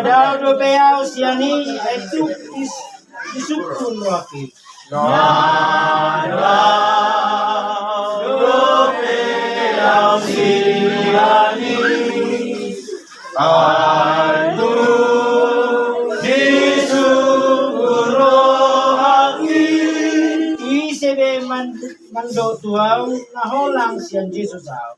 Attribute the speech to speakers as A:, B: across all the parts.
A: daw do peyaw siani itu isukun wakil. Nada do peyaw siani itu isukun wakil. Isebe mando tuau naholang sian Jesus au.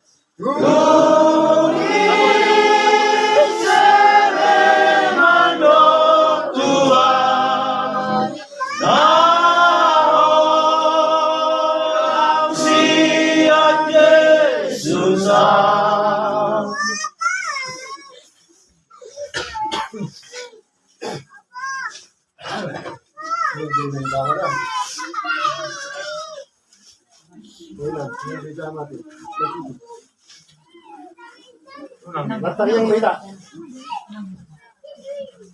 B: Matari yang beda.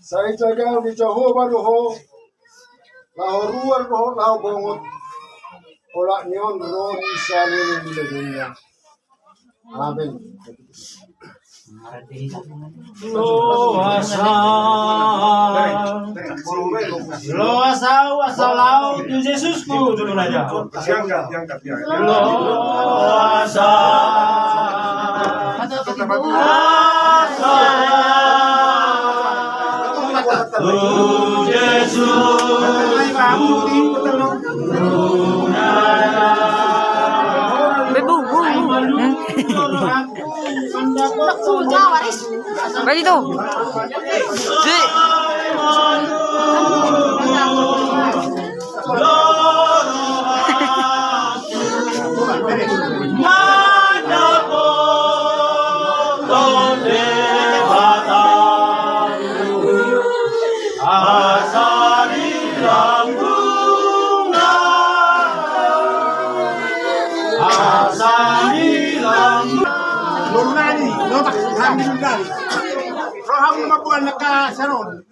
B: Saya jaga di Johor baru lahor luar lahor bongot. Olah neon roni salin di dunia. Amin.
A: Loasa wasalau tu Yesusku dulu aja.
B: Diangkat.
A: Loasa
C: Balik tu. Si.
B: Roham mabuan naka saron.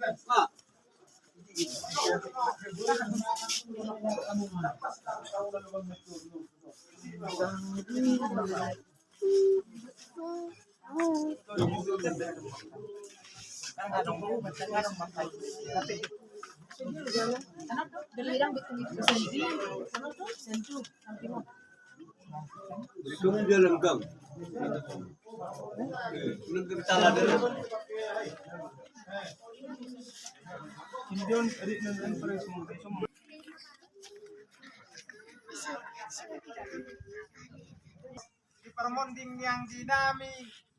D: Di permonding yang dinami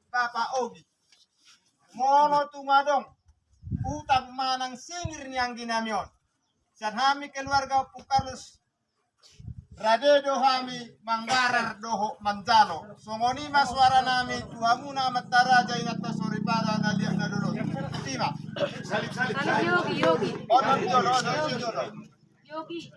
D: Bapak Ogi mono tumadong utang manang singir yang dinamion dan kami keluarga Pukarus Radedo hami manggarar doho manjano songoni suara nami tuhamuna mataraja inata soripara naliak na dulu tima salib
C: Yogi.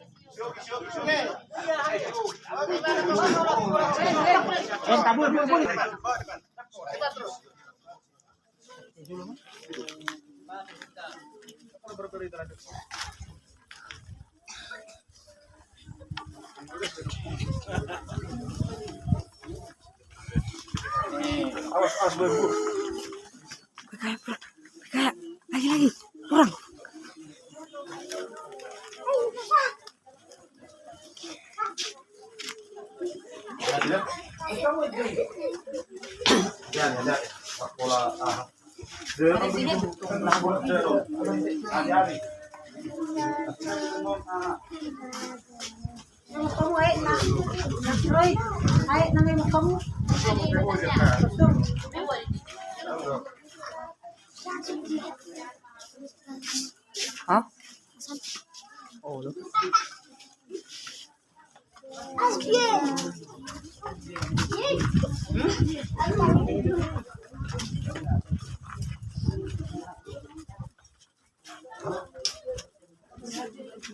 B: Awas berburu.
C: Kayak lagi kurang.
B: Ya, pola
E: Kamu ay na. Roy, ay na may kamu.
C: Hah?
E: Oh, look.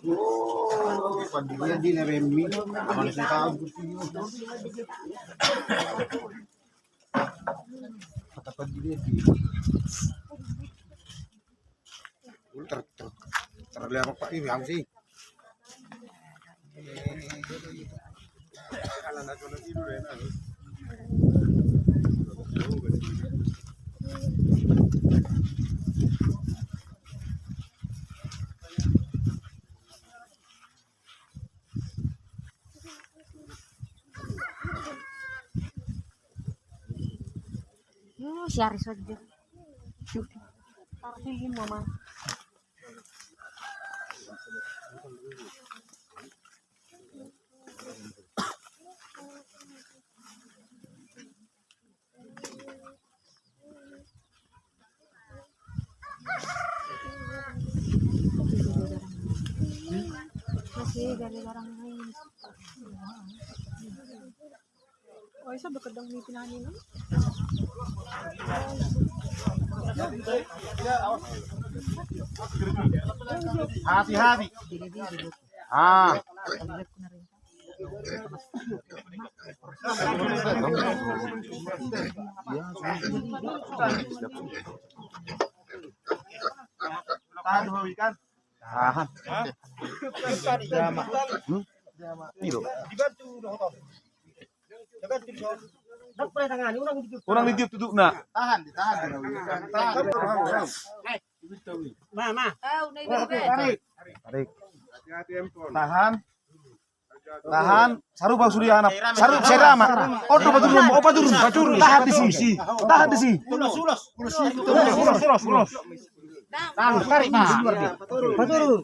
B: Oh, pandilla di Neremi, aman sa tao gusto niyo. Kata pandilla di. Terlihat Pak ini yang sih. Kalau nak kena tidur enak.
C: si Aris aja. Taruhin mama. Masih dari orang lain. Oh, isa ba kadang may pinanin no?
D: Hati-hati. Ah. Tahan dulu ikan. Tahan. Itu. Orang ditiup tutup nak. Tahan, ditahan.
E: Mama.
D: Tarik. Tahan. Tahan. Saru bang Surya anak. Saru serama. Odo paturun. Tahan di sini. Tahan di sini. Ulos. Tahan, tarik nah.
E: Paturun.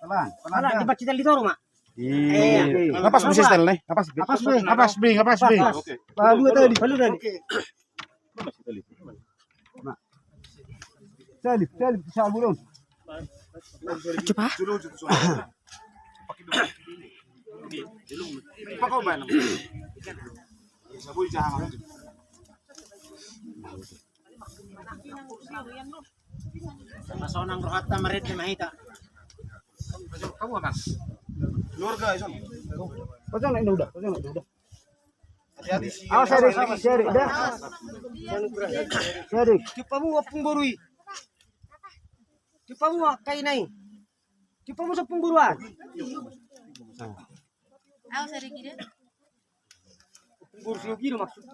D: Pelan.
E: Cepat kita di toro, Mak.
D: Iya. Ngapas bisa setel nih. Ngapas bring.
E: Balu tadi.
B: Salif, bisa burung.
C: Coba.
D: Pakau ba naman? Saboy jangan.
E: Masonang rohata marit na mahita.
D: Kamu apa? Keluarga itu.
B: Pasang na udah.
D: Hati-hati sih.
B: Awas seri, dah. Seri.
E: Cupa mo wapong burui. Cupa mo kainay. Cupa mo sa pungburuan.
C: Ayo sari gini.
E: Pungburu gino maksud.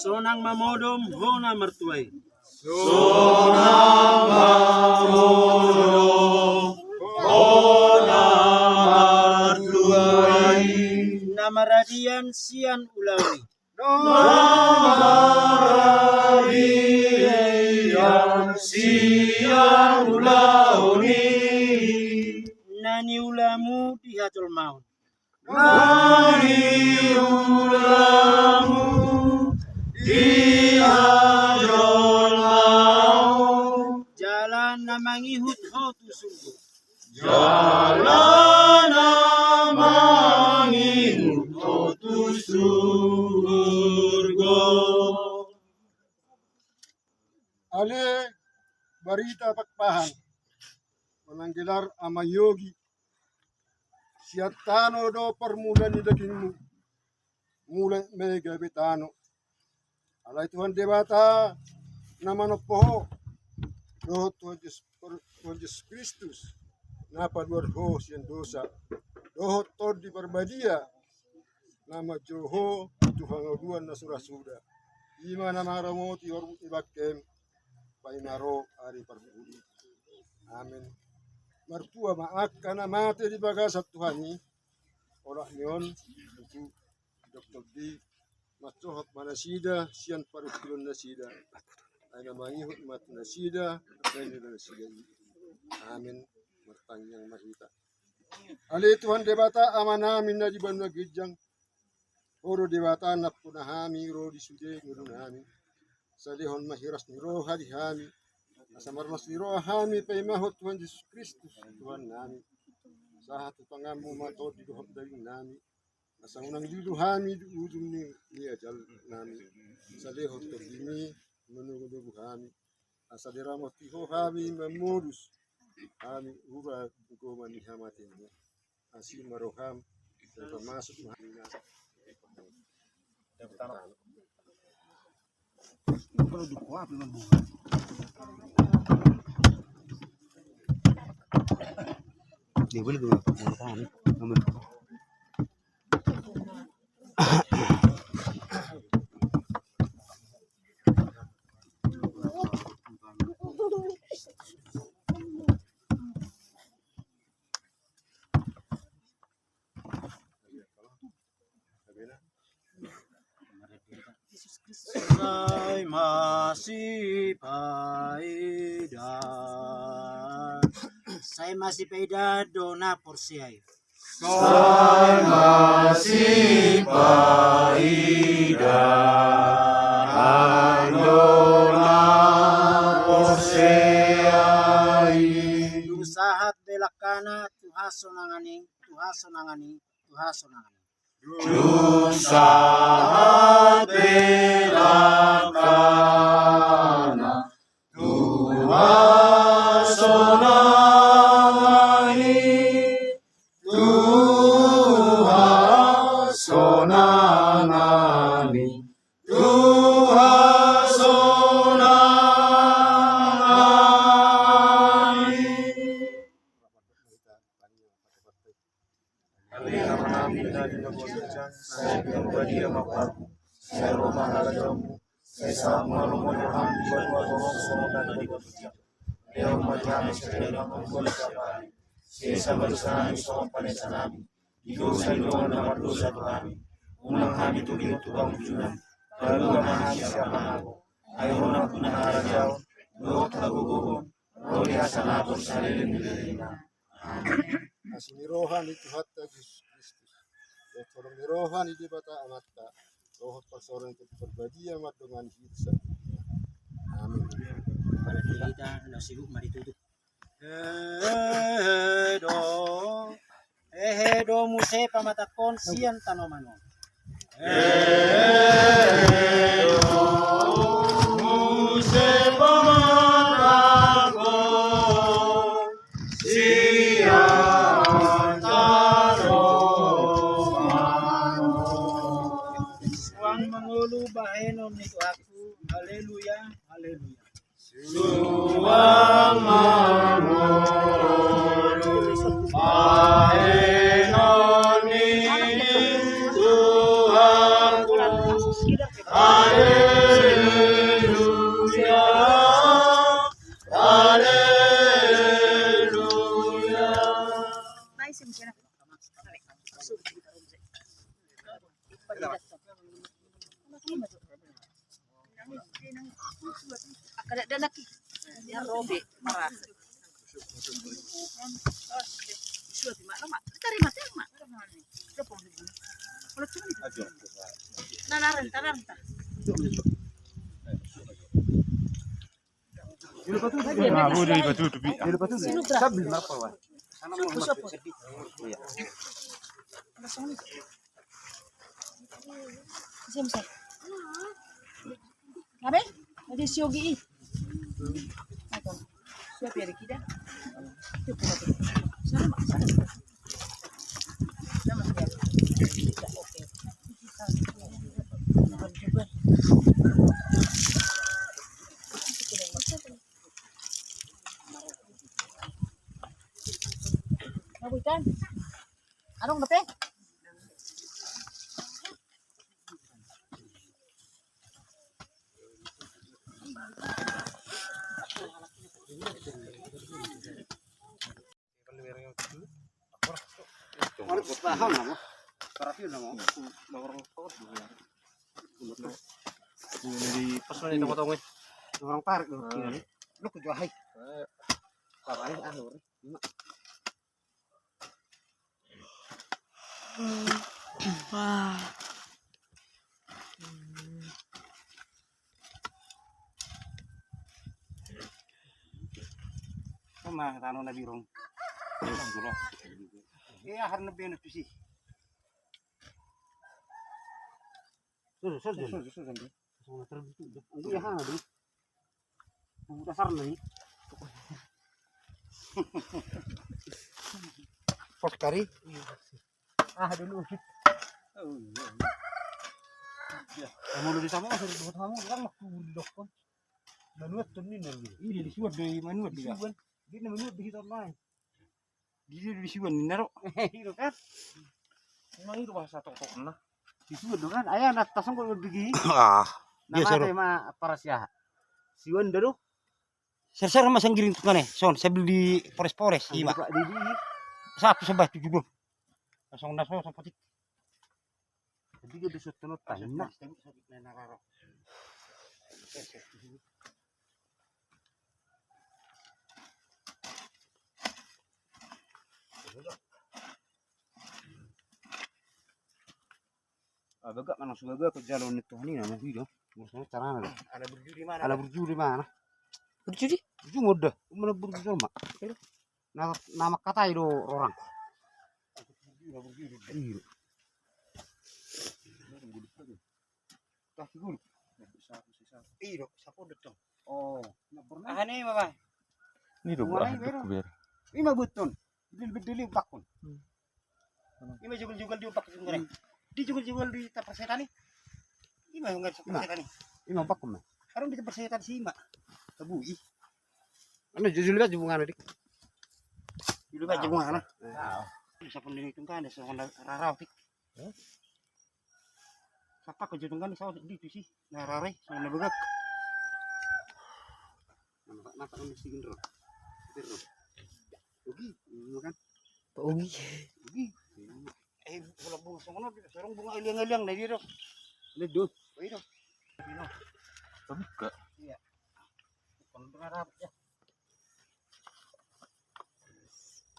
E: Sonang mamodom hona mertuai. Nama radian sian ulawi. Nani ulamu di hajul maut. Jalan namangihut hotu sungguh.
B: Ale barita pakpahan. Mananggilar ama yogi. Siatano do permulaan ni dagingmu. Mulai mega betano. Alay Tuhan debata nama nopo. Doh Tuhan Yesus Kristus. Napa luar ho sian dosa. Doh tod di perbadia. Nama Joho Tuhan oduan na surah-surah. Ima nama ramoti waru ibakem. Painaro ari perbudi. Amin. Mertua maak karena mati di bagasat Tuhani. Orang nion itu Dr. D. Matsohot manasida sian parut kilon nasida. Aina mangihut mat nasida dan nasida. Amin. Mertanyang mahita. Ali Tuhan debata amanamin na di banwa gijang. Oro debata napunahami ro di sude ngurunami. Salihon mahiras ni roh hadihami. Asamarmas ni roh hami paimahot Tuhan Yesus Kristus Tuhan nami. Sahat pangamu mato di dohot dari nami. Asangunang dilu hami di ujung ni ajal nami. Salihot kebimi menunggu hami. Asadiramos tiho hami memodus. Hami ura goma ni hamatin. Asim maroham termasuk mahina. Kalau dikuat dengan bunga. Dia boleh dulu. Nomor.
A: Sai masih paida, sai masih paida dona porsiai.
B: Sai masih paida andona porseai.
A: Usahat belakana tuhasonangani.
B: Dusahat belakana tuhasonangani Asmirohani Tuhan Yesus Kristus. Ya tolong rohani di bata amatta. Roh pasoran ke berbagi amat dengan kita. Amin.
A: Pada kita hendak sibuk mari tutup. Edo muse pamatakon sian tanomano.
B: Muse pamatakon sian tanomano.
A: Suang mangulu bahenom nito aku. Haleluya, haleluya.
B: Suang mangulu bahenon itu aku. Haleluya, haleluya.
E: Kada ada lagi. Yang robe marah. Sudah di mana mak? Terima kasih mak. Kalau cuma itu. Nanaran. Ngabe? Ada siogi. Atau siapa yang kita? Sama. Oke. Ngabutan. Anong nape?
A: Orang parik dong. Lu kejual hai. Parang ahur.
C: Wah.
A: Sama tanah nabi rong. Iya har nabi na pisi. Sudah. Sudah terbentuk. Itu ya hana dulu. Dasar nih. Pos kari. Dulu. Kamu lu di sana sudah buat kamu kan waktu dokter. Manuat tunin lagi. Ini di suat dari manuat dia. Dia manuat di hitam lain. Dia di suat naro. Itu kan. Memang itu bahasa tok-tok nah. Di suat kan ayah nak tasang kok begini. Nama tema parasya. Siwan dulu. Ser mas yang giring tukane. Son, saya beli di Pores-Pores, iya, Pak. Di 1 sebah 70. Langsung naso sampai Dia di suatu nota. Nah, Bagak mana sudah ke jalan itu ini nama video. Maksudnya cara mana?
D: Ada berjudi mana?
A: Ada berjudi mana?
C: Berjudi?
A: Berjudi mudah. Mana berjudi sama? Nama kata itu orang. Iya. Kaki gulu.
D: Iya, siapa datang?
A: Oh, nggak pernah.
D: Ah ini Bapak.
F: Ini tuh
A: Mulai
F: aduk
A: baru.
F: biar.
A: Ini mah betul. Beli bakun.
D: Ini jual-jual di opak sebenarnya. Di jual-jual di tempat setan nih. Ini mah enggak seperti setan nih.
A: Ini mah bakun mah.
D: Karena di tempat setan sih, Mak. Kebui.
A: Anu jujur lihat hubungan dik.
D: Dulu aja mana? Bisa pun dihitung kan ada seorang rarau tik. Siapa kejutan kan sawo di itu sih. Nah rare sama begak.
A: Nampak mesti gendro. Gendro. Ogi, makan.
C: Pak Ogi.
A: Ogi.
D: Bunga sono sarong bunga ilang-ilang dari dito.
A: Ledus.
D: Oh itu.
F: Terbuka.
D: Iya. Bukan berharap ya.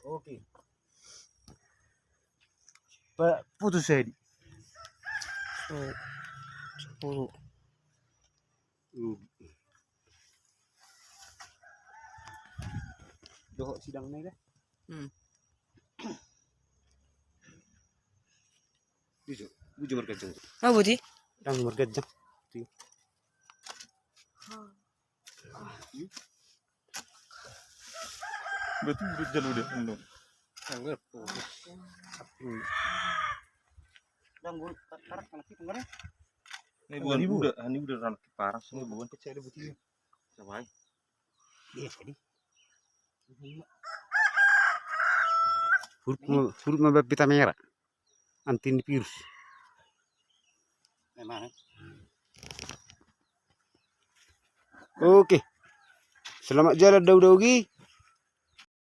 A: Oke. Pak putus saya di.
C: Oh. 10.
A: Doh sidang nih dah. Bujur margajang.
C: Apa Budi?
A: Dang margajang.
F: Berarti udah jalan udah endong.
A: Sangat.
D: Dan bulu karak kalau kita enggak
F: Ini bukan ini udah ranah paras ini bukan.
A: Kecil ada putih.
F: Sampai.
A: Iya tadi. Huruf mah pita merah. Antivirus.
D: memang.
A: Oke. Selamat jalan Daudogi.